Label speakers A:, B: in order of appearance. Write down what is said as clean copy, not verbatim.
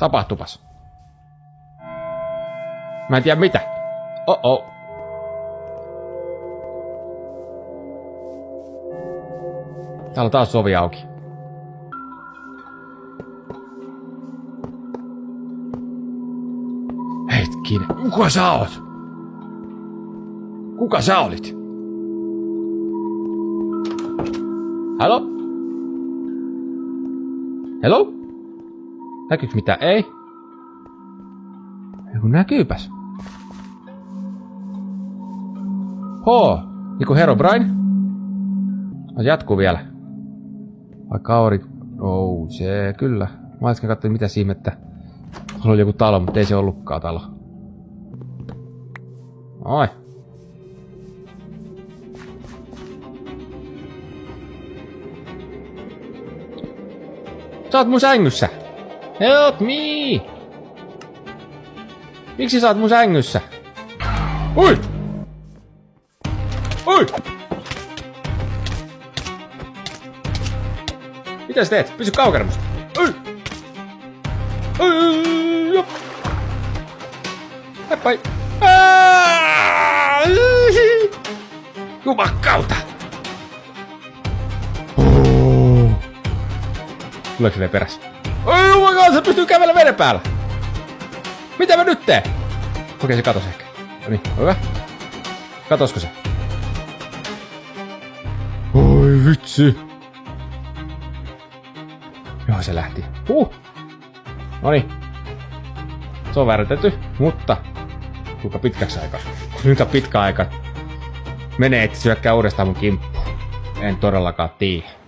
A: Tapahtupas. Mä en tiedä mitä. Oh. Täällä on taas ovi auki. Hetkinen. Kuka sä oot? Kuka sä olit? Halo? Hello? Näkyykö mitä? Ei. Joku näkyypäs. Niinku Herobrine? Jatkuu vielä. Vaikka aurinko... se kyllä. Mä äsken katsoin mitä ihmettä. Sulla oli joku talo, mutta ei se ollutkaan talo. Oi. Sä oot mun sängyssä. Help me! Miksi sä oot mun sängyssä? Oi! Oi! Mitä sä teet? Pysy kaukana musta. Oi! Oi! Heppai! Jumakkauta! Tuleeko se perässä? Oi jumakkauta! Se pystyy kävellä veden päällä! Mitä mä nyt teen? Okei, se katos ehkä. No niin, hyvä. Katosko se? Oi vitsi! Joo, se lähti. Noniin. Se on väärätetty, mutta kuinka pitkäksi aikaa? Kuinka pitkä aika menee, että syökkää uudestaan mun kimppuun? En todellakaan tiedä.